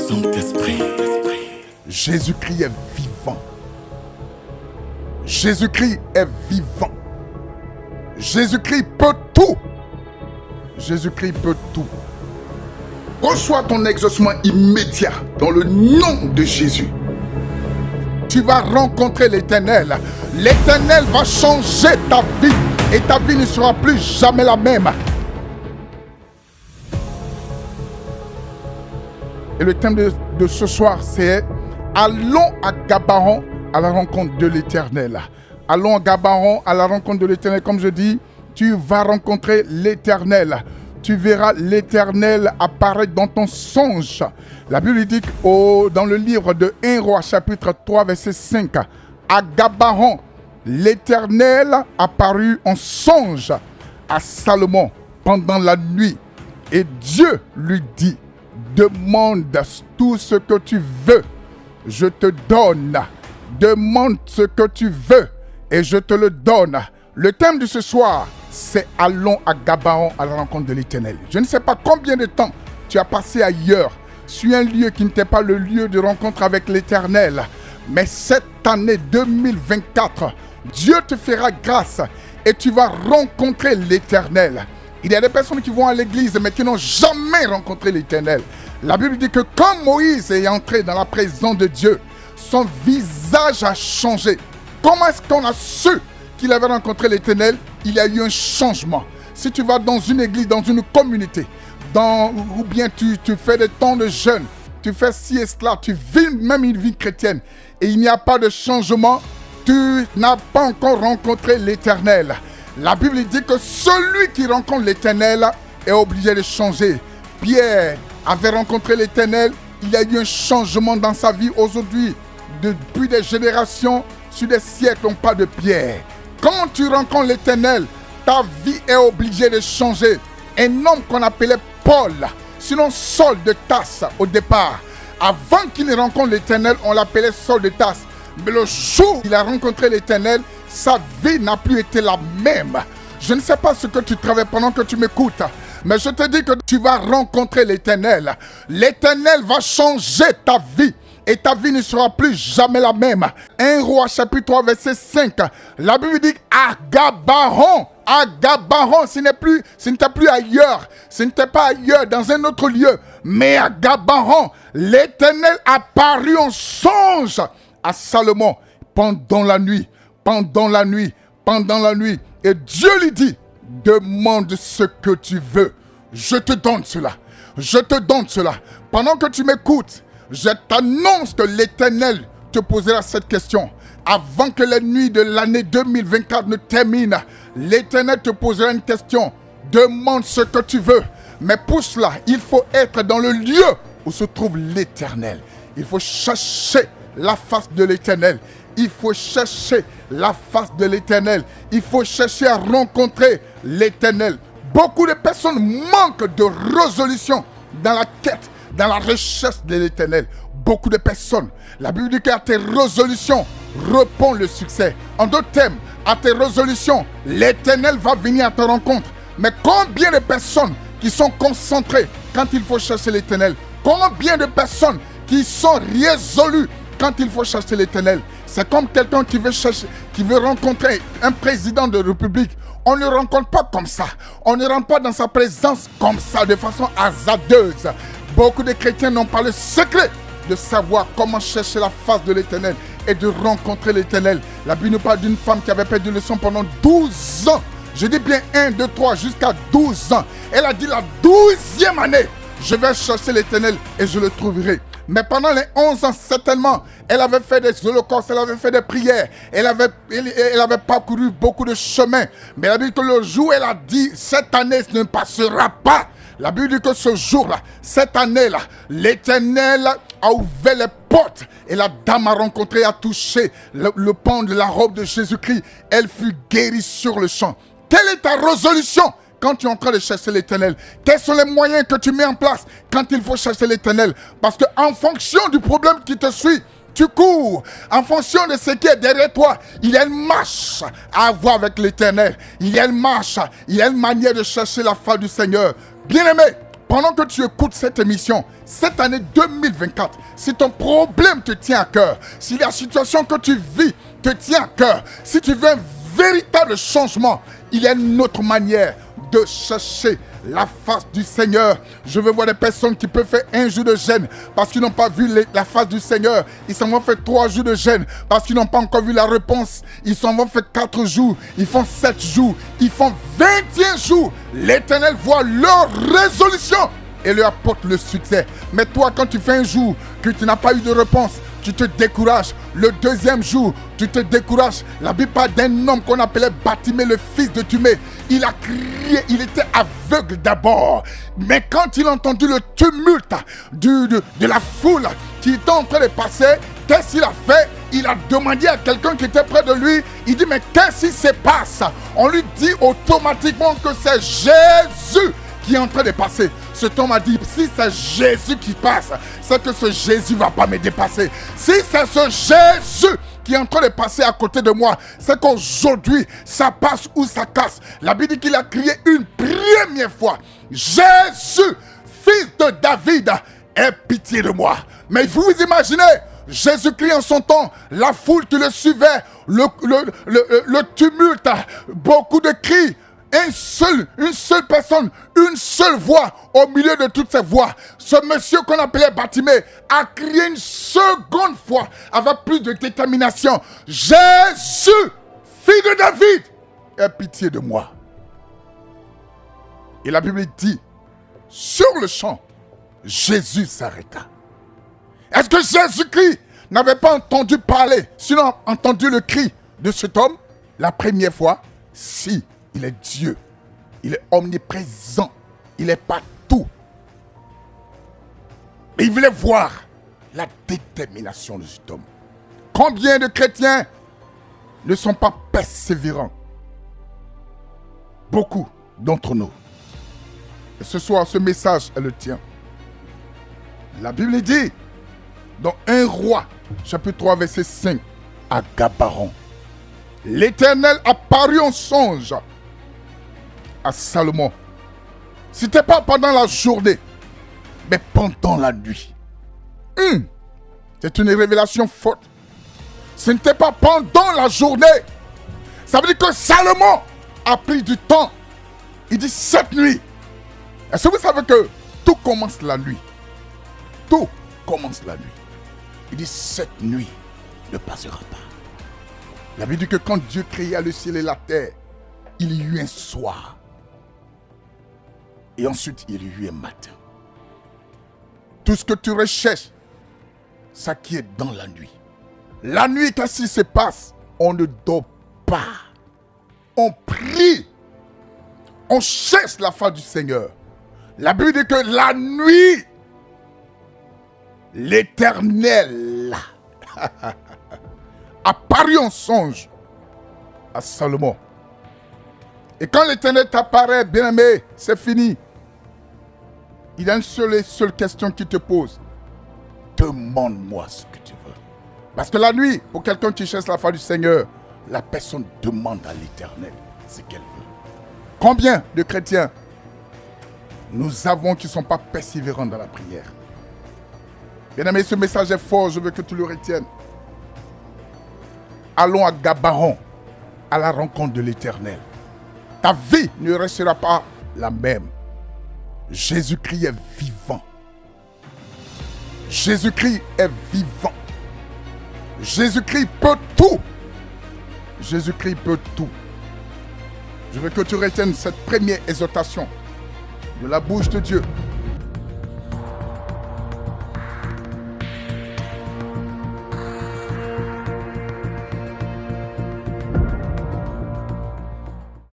Saint-Esprit. Jésus-Christ est vivant. Jésus-Christ est vivant. Jésus-Christ peut tout. Jésus-Christ peut tout. Reçois ton exaucement immédiat dans le nom de Jésus. Tu vas rencontrer l'Éternel. L'Éternel va changer ta vie et ta vie ne sera plus jamais la même. Et le thème de ce soir, c'est « Allons à Gabaon à la rencontre de l'Éternel ». Allons à Gabaon à la rencontre de l'Éternel. Comme je dis, tu vas rencontrer l'Éternel. Tu verras l'Éternel apparaître dans ton songe. La Bible dit dans le livre de 1 Roi, chapitre 3, verset 5, « À Gabaon, l'Éternel apparut en songe à Salomon pendant la nuit. Et Dieu lui dit, demande tout ce que tu veux, je te donne. Demande ce que tu veux et je te le donne. » Le thème de ce soir, c'est « Allons à Gabaon à la rencontre de l'Éternel ». Je ne sais pas combien de temps tu as passé ailleurs, sur un lieu qui n'était pas le lieu de rencontre avec l'Éternel. Mais cette année 2024, Dieu te fera grâce et tu vas rencontrer l'Éternel. Il y a des personnes qui vont à l'église mais qui n'ont jamais rencontré l'Éternel. La Bible dit que quand Moïse est entré dans la présence de Dieu, son visage a changé. Comment est-ce qu'on a su qu'il avait rencontré l'Éternel? Il y a eu un changement. Si tu vas dans une église, dans une communauté, ou bien tu fais des temps de jeûne, tu fais ci et cela, tu vis même une vie chrétienne et il n'y a pas de changement, tu n'as pas encore rencontré l'Éternel. La Bible dit que celui qui rencontre l'Éternel est obligé de changer. Pierre avait rencontré l'Éternel, il y a eu un changement dans sa vie aujourd'hui. Depuis des générations, sur des siècles, on parle de Pierre. Quand tu rencontres l'Éternel, ta vie est obligée de changer. Un homme qu'on appelait Paul, sinon Saul de Tarse au départ. Avant qu'il ne rencontre l'Éternel, on l'appelait Saul de Tarse. Mais le jour où il a rencontré l'Éternel, sa vie n'a plus été la même. Je ne sais pas ce que tu travailles pendant que tu m'écoutes, mais je te dis que tu vas rencontrer l'Éternel. L'Éternel va changer ta vie. Et ta vie ne sera plus jamais la même. 1 Roi chapitre 3 verset 5. La Bible dit à Gabaon, ce n'était plus ailleurs. Ce n'était pas ailleurs, dans un autre lieu. Mais à Gabaon, l'Éternel apparut en songe à Salomon pendant la nuit. Et Dieu lui dit, demande ce que tu veux. Je te donne cela. Pendant que tu m'écoutes, je t'annonce que l'Éternel te posera cette question. Avant que les nuits de l'année 2024 ne terminent, l'Éternel te posera une question. Demande ce que tu veux. Mais pour cela, il faut être dans le lieu où se trouve l'Éternel. Il faut chercher la face de l'Éternel. Il faut chercher à rencontrer l'Éternel. Beaucoup de personnes manquent de résolution dans la quête, dans la recherche de l'Éternel. Beaucoup de personnes. La Bible dit qu'à tes résolutions répond le succès. En d'autres termes, à tes résolutions, l'Éternel va venir à ta rencontre. Mais combien de personnes qui sont concentrées quand il faut chercher l'Éternel? Combien de personnes qui sont résolues quand il faut chercher l'Éternel? C'est comme quelqu'un qui veut rencontrer un président de République. On ne le rencontre pas comme ça. On ne rentre pas dans sa présence comme ça, de façon hasardeuse. Beaucoup de chrétiens n'ont pas le secret de savoir comment chercher la face de l'Éternel et de rencontrer l'Éternel. La Bible nous parle d'une femme qui avait perdu le sang pendant 12 ans. Je dis bien 1, 2, 3, jusqu'à 12 ans. Elle a dit la 12e année, je vais chercher l'Éternel et je le trouverai. Mais pendant les 11 ans, certainement, elle avait fait des holocaustes, elle avait fait des prières, elle avait parcouru beaucoup de chemins. Mais la Bible dit que le jour où elle a dit, cette année ne passera pas. La Bible dit que ce jour-là, cette année-là, l'Éternel a ouvert les portes et la dame a rencontré, a touché le pan de la robe de Jésus-Christ. Elle fut guérie sur le champ. Quelle est ta résolution quand tu es en train de chercher l'Éternel? Quels sont les moyens que tu mets en place quand il faut chercher l'Éternel? Parce qu'en fonction du problème qui te suit, tu cours. En fonction de ce qui est derrière toi, il y a une marche à avoir avec l'Éternel. Il y a une marche, il y a une manière de chercher la face du Seigneur. Bien-aimé, pendant que tu écoutes cette émission, cette année 2024, si ton problème te tient à cœur, si la situation que tu vis te tient à cœur, si tu veux un véritable changement, il y a une autre manière de chercher la face du Seigneur. Je veux voir des personnes qui peuvent faire un jour de jeûne parce qu'ils n'ont pas vu la face du Seigneur. Ils s'en vont faire 3 jours de jeûne parce qu'ils n'ont pas encore vu la réponse. Ils s'en vont faire 4 jours. Ils font 7 jours. Ils font 21 jours. L'Éternel voit leur résolution et leur apporte le succès. Mais toi, quand tu fais un jour que tu n'as pas eu de réponse, tu te décourages. Le deuxième jour, tu te décourages. La Bible parle d'un homme qu'on appelait Batimée, le fils de Timée. Il a crié, il était aveugle d'abord. Mais quand il a entendu le tumulte de la foule qui était en train de passer, qu'est-ce qu'il a fait? Il a demandé à quelqu'un qui était près de lui. Il dit, mais qu'est-ce qui se passe? On lui dit automatiquement que c'est Jésus qui est en train de passer. Cet homme a dit, si c'est Jésus qui passe, c'est que ce Jésus ne va pas me dépasser. Si c'est ce Jésus qui est en train de passer à côté de moi, c'est qu'aujourd'hui, ça passe ou ça casse. La Bible dit qu'il a crié une première fois, Jésus, fils de David, aie pitié de moi. Mais vous imaginez, Jésus-Christ en son temps, la foule qui le suivait, le tumulte, beaucoup de cris. Une seule personne, une seule voix au milieu de toutes ces voix. Ce monsieur qu'on appelait Batimée a crié une seconde fois avec plus de détermination. Jésus, fils de David, aie pitié de moi. Et la Bible dit, sur le champ, Jésus s'arrêta. Est-ce que Jésus-Christ n'avait pas entendu parler, sinon entendu le cri de cet homme la première fois? Si. Il est Dieu. Il est omniprésent. Il est partout. Mais il voulait voir la détermination de cet homme. Combien de chrétiens ne sont pas persévérants? Beaucoup d'entre nous. Et ce soir, ce message est le tien. La Bible dit, dans 1 Roi, chapitre 3, verset 5, à Gabaron, l'Éternel apparut en songe à Salomon. Ce n'était pas pendant la journée, mais pendant la nuit. C'est une révélation forte. Ce n'était pas pendant la journée. Ça veut dire que Salomon a pris du temps. Il dit cette nuit. Est-ce que vous savez que tout commence la nuit? Tout commence la nuit. Il dit cette nuit ne passera pas. La Bible dit que quand Dieu créa le ciel et la terre, il y eut un soir. Et ensuite, il y eut un matin. Tout ce que tu recherches, ça qui est dans la nuit. La nuit, qu'est-ce qui se passe? On ne dort pas. On prie. On cherche la face du Seigneur. La Bible dit que la nuit, l'Éternel apparut en songe à Salomon. Et quand l'Éternel t'apparaît, bien-aimé, c'est fini. Il y a une seule question qui te pose. Demande-moi ce que tu veux. Parce que la nuit, pour quelqu'un qui cherche la face du Seigneur, la personne demande à l'Éternel ce qu'elle veut. Combien de chrétiens nous avons qui ne sont pas persévérants dans la prière? Bien-aimé, ce message est fort, je veux que tu le retiennes. Allons à Gabaron, à la rencontre de l'Éternel. Ta vie ne restera pas la même. Jésus-Christ est vivant. Jésus-Christ est vivant. Jésus-Christ peut tout. Jésus-Christ peut tout. Je veux que tu retiennes cette première exhortation de la bouche de Dieu.